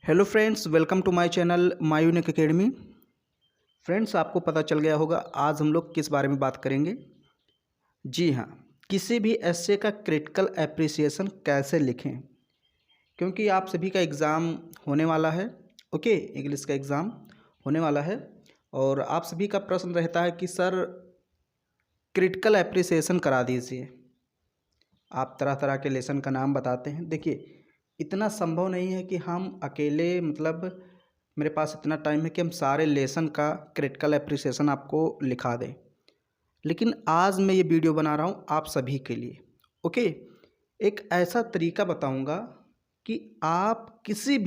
Hello friends, welcome to my channel My Unique Academy. Friends, आपको पता चल गया होगा आज हम लोग किस बारे में बात करेंगे। जी हाँ, किसी भी एस्से का क्रिटिकल एप्रिसिएशन कैसे लिखें, क्योंकि आप सभी का एग्ज़ाम होने वाला है। ओके, इंग्लिश का एग्ज़ाम होने वाला है और आप सभी का प्रश्न रहता है कि सर क्रिटिकल एप्रिसिएशन करा दीजिए। आप तरह तरह के लेसन का नाम बताते हैं। देखिए, इतना संभव नहीं है कि हम अकेले मेरे पास इतना टाइम है कि हम सारे लेसन का क्रिटिकल एप्रिसिएशन आपको लिखा दें। लेकिन आज मैं ये वीडियो बना रहा हूँ आप सभी के लिए। ओके, एक ऐसा तरीका बताऊँगा कि आप किसी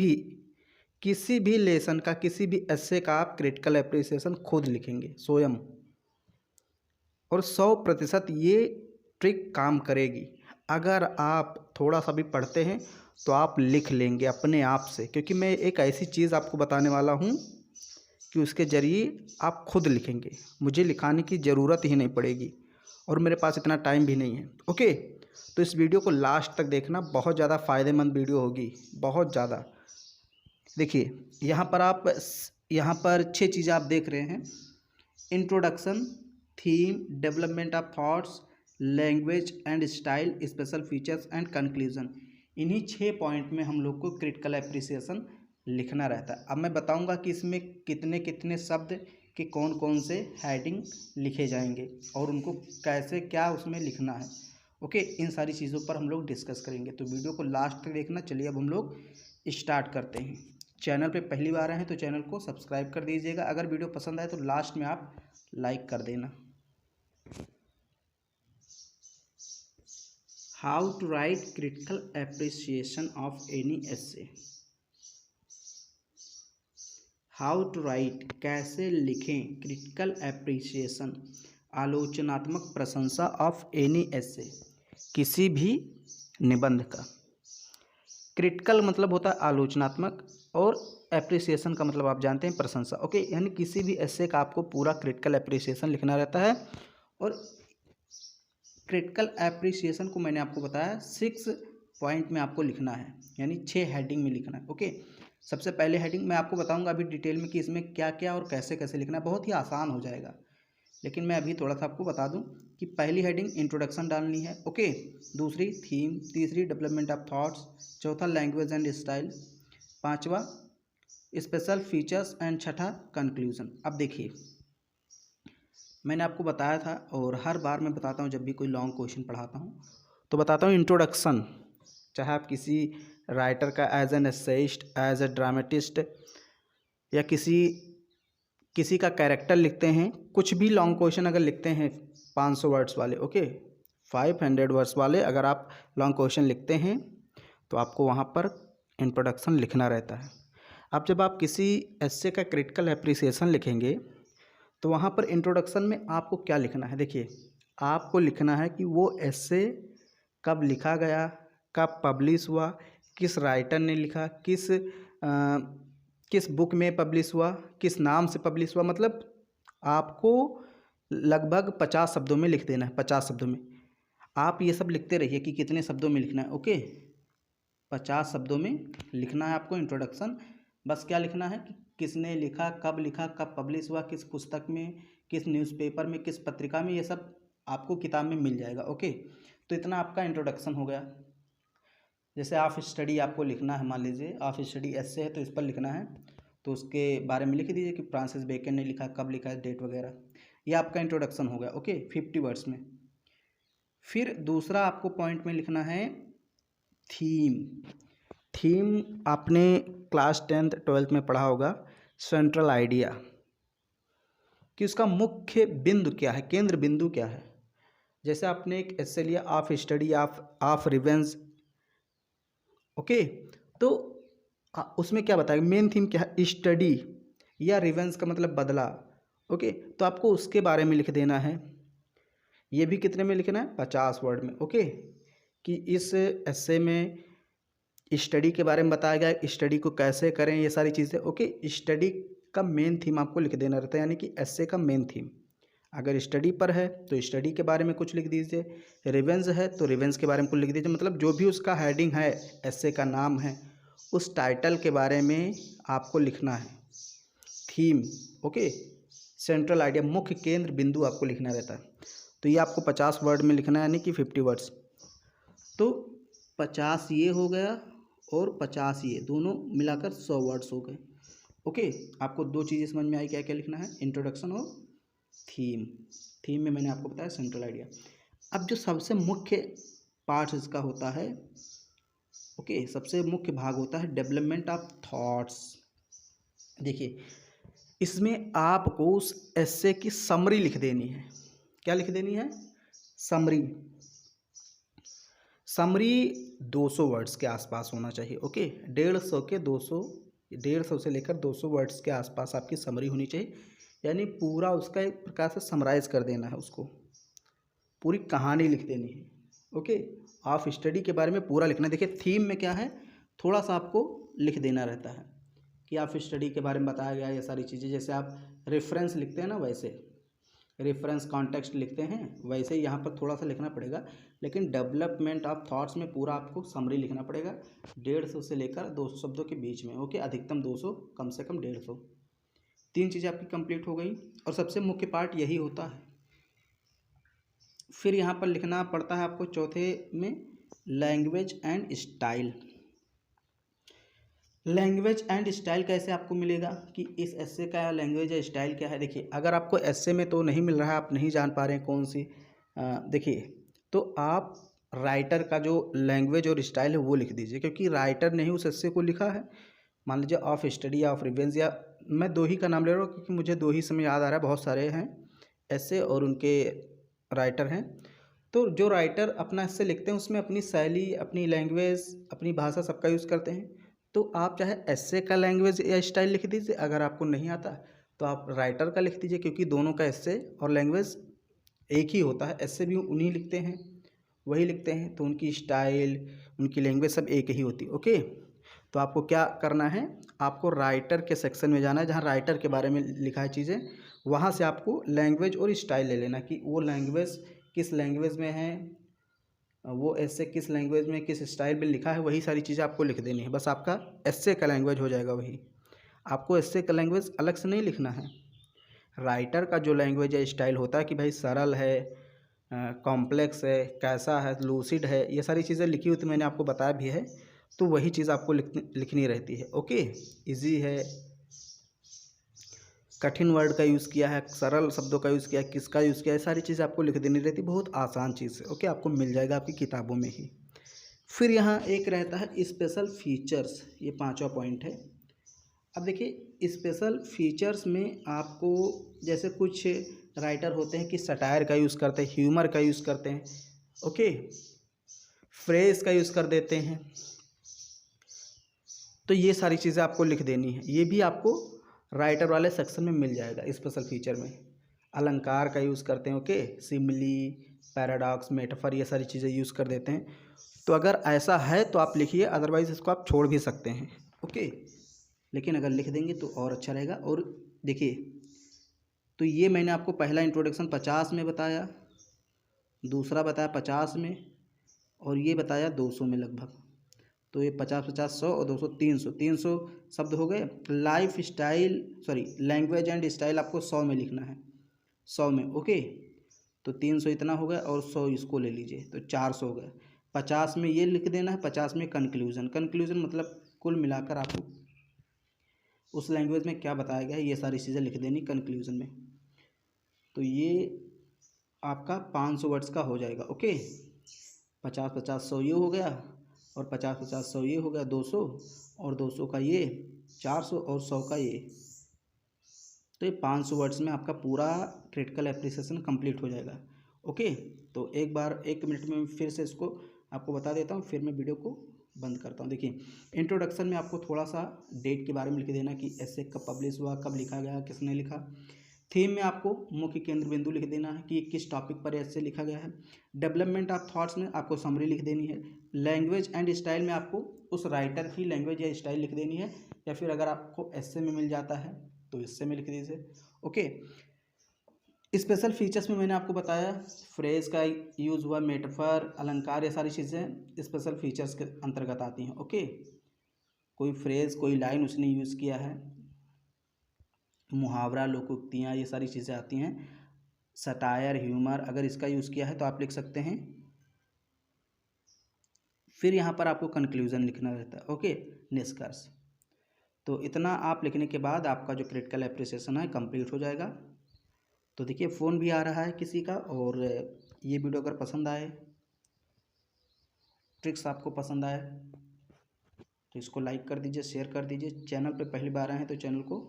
भी लेसन का, किसी भी एस्से का आप क्रिटिकल एप्रिसिएशन खुद लिखेंगे स्वयं, और 100% ये ट्रिक काम करेगी। अगर आप थोड़ा सा भी पढ़ते हैं तो आप लिख लेंगे अपने आप से, क्योंकि मैं एक ऐसी चीज़ आपको बताने वाला हूँ कि उसके ज़रिए आप खुद लिखेंगे। मुझे लिखाने की ज़रूरत ही नहीं पड़ेगी और मेरे पास इतना टाइम भी नहीं है। ओके, तो इस वीडियो को लास्ट तक देखना, बहुत ज़्यादा फ़ायदेमंद वीडियो होगी, बहुत ज़्यादा। देखिए, यहाँ पर 6 चीज़ें आप देख रहे हैं: introduction, theme, development of thoughts, language and style, special features and conclusion. इन्हीं 6 पॉइंट में हम लोग को क्रिटिकल एप्रिसिएशन लिखना रहता है। अब मैं बताऊंगा कि इसमें कितने कितने शब्द के कौन कौन से हेडिंग लिखे जाएंगे और उनको कैसे क्या उसमें लिखना है। ओके, इन सारी चीज़ों पर हम लोग डिस्कस करेंगे, तो वीडियो को लास्ट तक देखना। चलिए अब हम लोग स्टार्ट करते हैं। चैनल पे पहली बार आए हैं तो चैनल को सब्सक्राइब कर दीजिएगा। अगर वीडियो पसंद आए तो लास्ट में आप लाइक कर देना। How to write critical appreciation of any essay. How to write, कैसे लिखें क्रिटिकल एप्रिसिएशन, आलोचनात्मक प्रशंसा ऑफ एनी एस्से, किसी भी निबंध का। क्रिटिकल मतलब होता है आलोचनात्मक और एप्रिसिएशन का मतलब आप जानते हैं प्रशंसा। ओके, यानी किसी भी एस्से का आपको पूरा क्रिटिकल एप्रिसिएशन लिखना रहता है। और क्रिटिकल एप्रिसिएशन को मैंने आपको बताया 6 पॉइंट में आपको लिखना है, यानी 6 हेडिंग में लिखना है। ओके, सबसे पहले हेडिंग मैं आपको बताऊंगा अभी डिटेल में कि इसमें क्या क्या और कैसे कैसे लिखना है। बहुत ही आसान हो जाएगा, लेकिन मैं अभी थोड़ा सा आपको बता दूं कि पहली हेडिंग इंट्रोडक्शन डालनी है। ओके, दूसरी थीम, तीसरी डेवलपमेंट ऑफ थॉट्स, चौथा लैंग्वेज एंड स्टाइल, पांचवा स्पेशल फीचर्स एंड छठा कंक्लूजन। अब देखिए, मैंने आपको बताया था और हर बार मैं बताता हूँ जब भी कोई लॉन्ग क्वेश्चन पढ़ाता हूँ तो बताता हूँ इंट्रोडक्शन। चाहे आप किसी राइटर का as an essayist, as a dramatist या किसी का कैरेक्टर लिखते हैं, कुछ भी लॉन्ग क्वेश्चन अगर लिखते हैं 500 वर्ड्स वाले, ओके 500 वर्ड्स वाले अगर आप लॉन्ग क्वेश्चन लिखते हैं तो आपको वहाँ पर इंट्रोडक्शन लिखना रहता है। अब जब आप किसी एस्से का क्रिटिकल एप्रिसिएशन लिखेंगे तो वहाँ पर इंट्रोडक्शन में आपको क्या लिखना है। देखिए, आपको लिखना है कि वो एस्से कब लिखा गया, कब पब्लिश हुआ, किस राइटर ने लिखा, किस बुक में पब्लिश हुआ, किस नाम से पब्लिश हुआ। मतलब आपको लगभग 50 शब्दों में लिख देना है। 50 शब्दों में आप ये सब लिखते रहिए कि कितने शब्दों में लिखना है। ओके, 50 शब्दों में लिखना है आपको इंट्रोडक्शन। बस क्या लिखना है कि किसने लिखा, कब पब्लिश हुआ, किस पुस्तक में, किस न्यूज़पेपर में, किस पत्रिका में, ये सब आपको किताब में मिल जाएगा। ओके, तो इतना आपका इंट्रोडक्शन हो गया। जैसे ऑफ स्टडी आपको लिखना है, मान लीजिए ऑफ स्टडी एस्से है तो इस पर लिखना है, तो उसके बारे में लिख दीजिए कि फ्रांसिस बेकन ने लिखा, कब लिखा है, डेट वगैरह। ये आपका इंट्रोडक्शन हो गया। ओके, 50 वर्ड्स में। फिर दूसरा आपको पॉइंट में लिखना है थीम। थीम आपने क्लास 10th 12th में पढ़ा होगा, सेंट्रल आइडिया, कि उसका मुख्य बिंदु क्या है, केंद्र बिंदु क्या है। जैसे आपने एक एस्से लिया of study of revenge, okay, तो उसमें क्या बताएगा, मेन थीम क्या है, स्टडी या रिवेंज का मतलब बदला। ओके, तो आपको उसके बारे में लिख देना है। ये भी कितने में लिखना है, 50 वर्ड में। ओके, कि इस एस्से में स्टडी के बारे में बताया गया, स्टडी को कैसे करें, ये सारी चीज़ें। ओके, स्टडी का मेन थीम आपको लिख देना रहता है, यानी कि एस्से का मेन थीम। अगर स्टडी पर है तो स्टडी के बारे में कुछ लिख दीजिए, रिवेंज है तो रिवेंज के बारे में कुछ लिख दीजिए। मतलब जो भी उसका हेडिंग है, एस्से का नाम है, उस टाइटल के बारे में आपको लिखना है। थीम, ओके, सेंट्रल आइडिया, मुख्य केंद्र बिंदु आपको लिखना रहता है। तो ये आपको 50 वर्ड में लिखना है, यानी कि 50 वर्ड्स। तो 50 ये हो गया और 50 ये, दोनों मिलाकर 100 वर्ड्स हो गए। ओके, आपको दो चीज़ें समझ में आई, क्या क्या लिखना है, इंट्रोडक्शन और थीम। थीम में मैंने आपको बताया सेंट्रल आइडिया। अब जो सबसे मुख्य पार्ट इसका होता है, ओके, सबसे मुख्य भाग होता है डेवलपमेंट ऑफ थॉट्स। देखिए, इसमें आपको उस एस्से की समरी लिख देनी है। क्या लिख देनी है? समरी। समरी 200 वर्ड्स के आसपास होना चाहिए। ओके, 150 से लेकर 200 वर्ड्स के आसपास आपकी समरी होनी चाहिए, यानी पूरा उसका एक प्रकार से समराइज कर देना है, उसको पूरी कहानी लिख देनी है। ओके, ऑफ स्टडी के बारे में पूरा लिखना है। देखिए, थीम में क्या है, थोड़ा सा आपको लिख देना रहता है कि ऑफ स्टडी के बारे में बताया गया, ये सारी चीज़ें। जैसे आप रेफरेंस लिखते हैं ना, वैसे रेफरेंस कॉन्टेक्स्ट लिखते हैं, वैसे ही यहाँ पर थोड़ा सा लिखना पड़ेगा। लेकिन डेवलपमेंट ऑफ थॉट्स में पूरा आपको समरी लिखना पड़ेगा, 150 से लेकर 200 शब्दों के बीच में। ओके, अधिकतम 200, कम से कम 150। 3 चीज़ें आपकी कंप्लीट हो गई, और सबसे मुख्य पार्ट यही होता है। फिर यहाँ पर लिखना पड़ता है आपको चौथे में language and style. Language and style कैसे आपको मिलेगा कि इस एस्से का लैंग्वेज या स्टाइल क्या है। देखिए, अगर आपको एस्से में तो नहीं मिल रहा है, आप नहीं जान पा रहे हैं कौन सी, देखिए, तो आप राइटर का जो लैंग्वेज और स्टाइल है वो लिख दीजिए, क्योंकि राइटर ने ही उस एस्से को लिखा है। मान लीजिए ऑफ स्टडी या ऑफ रिवेंज, या मैं दो ही का नाम ले रहा हूँ क्योंकि मुझे दो ही समय याद आ रहा है, बहुत सारे हैं एस्से और उनके राइटर हैं। तो जो राइटर अपना एस्से लिखते हैं उसमें अपनी शैली, अपनी लैंग्वेज, अपनी भाषा सबका यूज़ करते हैं। तो आप चाहे एस्से का लैंग्वेज या स्टाइल लिख दीजिए, अगर आपको नहीं आता तो आप राइटर का लिख दीजिए, क्योंकि दोनों का एस्से और लैंग्वेज एक ही होता है। एस्से भी उन्हीं लिखते हैं, वही लिखते हैं, तो उनकी स्टाइल, उनकी लैंग्वेज सब एक ही होती है। ओके, तो आपको क्या करना है, आपको राइटर के सेक्शन में जाना है, जहाँ राइटर के बारे में लिखा है चीज़ें, वहाँ से आपको लैंग्वेज और स्टाइल ले लेना कि वो लैंग्वेज किस लैंग्वेज में है, वो एस्से किस लैंग्वेज में, किस स्टाइल में लिखा है, वही सारी चीज़ें आपको लिख देनी है। बस आपका एस्से का लैंग्वेज हो जाएगा वही। आपको एस्से का लैंग्वेज अलग से नहीं लिखना है। राइटर का जो लैंग्वेज या स्टाइल होता है कि भाई सरल है, कॉम्प्लेक्स है, कैसा है, लूसिड है, ये सारी चीज़ें लिखी हुई तो मैंने आपको बताया भी है, तो वही चीज़ आपको लिखनी रहती है। ओके, इजी है, कठिन वर्ड का यूज़ किया है, सरल शब्दों का यूज़ किया है, किसका यूज़ किया है, सारी चीज़ आपको लिख देनी रहती है। बहुत आसान चीज़ है। ओके, आपको मिल जाएगा आपकी किताबों में ही। फिर यहाँ एक रहता है स्पेशल फीचर्स, ये 5वां पॉइंट है। अब देखिए, स्पेशल फीचर्स में आपको, जैसे कुछ राइटर होते हैं कि सटायर का यूज़ करते हैं, ह्यूमर का यूज़ करते हैं, ओके, फ्रेज का यूज़ कर देते हैं, तो ये सारी चीज़ें आपको लिख देनी है। ये भी आपको राइटर वाले सेक्शन में मिल जाएगा। स्पेशल फीचर में अलंकार का यूज़ करते हैं, ओके, सिमिली, पैराडॉक्स, मेटाफर, ये सारी चीज़ें यूज़ कर देते हैं। तो अगर ऐसा है तो आप लिखिए, अदरवाइज़ इसको आप छोड़ भी सकते हैं। ओके, लेकिन अगर लिख देंगे तो और अच्छा रहेगा। और देखिए, तो ये मैंने आपको पहला इंट्रोडक्शन 50 में बताया, दूसरा बताया 50 में, और ये बताया 200 में लगभग। तो ये 50, 50, 100 और 200, 300, 300 शब्द हो गए। Life style, sorry, language and style आपको 100 में लिखना है, 100 में। ओके, तो 300 इतना हो गया और 100 इसको ले लीजिए, तो 400 हो गया। 50 में ये लिख देना है, 50 में कंक्लूजन। कंक्लूजन मतलब कुल मिलाकर आपको उस लैंग्वेज में क्या बताया गया है, ये सारी चीज़ें लिख देनी कंक्लूजन में। तो ये आपका 500 वर्ड्स का हो जाएगा। ओके, 50, 50, 100 ये हो गया, और 50, 50, 100 ये हो गया 200, और 200 का ये 400, और 100 का ये। तो ये 500 वर्ड्स में आपका पूरा क्रिटिकल एप्रिसिएशन कंप्लीट हो जाएगा। ओके, तो एक बार 1 मिनट में फिर से इसको आपको बता देता हूँ, फिर मैं वीडियो को बंद करता हूँ। देखिए, इंट्रोडक्शन में आपको थोड़ा सा डेट के बारे में लिख देना कि एस्से कब पब्लिश हुआ, कब लिखा गया, किसने लिखा। थीम में आपको मुख्य केंद्र बिंदु लिख देना है कि किस टॉपिक पर एस्से लिखा गया है। डेवलपमेंट ऑफ थॉट्स में आपको समरी लिख देनी है। लैंग्वेज एंड स्टाइल में आपको उस राइटर की लैंग्वेज या स्टाइल लिख देनी है, या फिर अगर आपको एस्से में मिल जाता है तो इससे में लिख दीजिए। ओके, स्पेशल फीचर्स में मैंने आपको बताया फ्रेज का यूज़ हुआ, मेटाफर, अलंकार, ये सारी चीज़ें स्पेशल फीचर्स के अंतर्गत आती हैं। ओके, कोई फ्रेज़, कोई लाइन उसने यूज़ किया है, मुहावरा, लोकोक्तियाँ, ये सारी चीज़ें आती हैं। सटायर, ह्यूमर, अगर इसका यूज़ किया है तो आप लिख सकते हैं। फिर यहाँ पर आपको कंक्लूज़न लिखना रहता है, ओके, निष्कर्ष। तो इतना आप लिखने के बाद आपका जो क्रिटिकल एप्रिसिएशन है कंप्लीट हो जाएगा। तो देखिए फ़ोन भी आ रहा है किसी का, और ये वीडियो अगर पसंद आए, ट्रिक्स आपको पसंद आए, तो इसको लाइक कर दीजिए, शेयर कर दीजिए। चैनल पे पहली बार आए हैं तो चैनल को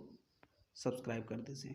सब्सक्राइब कर दीजिए।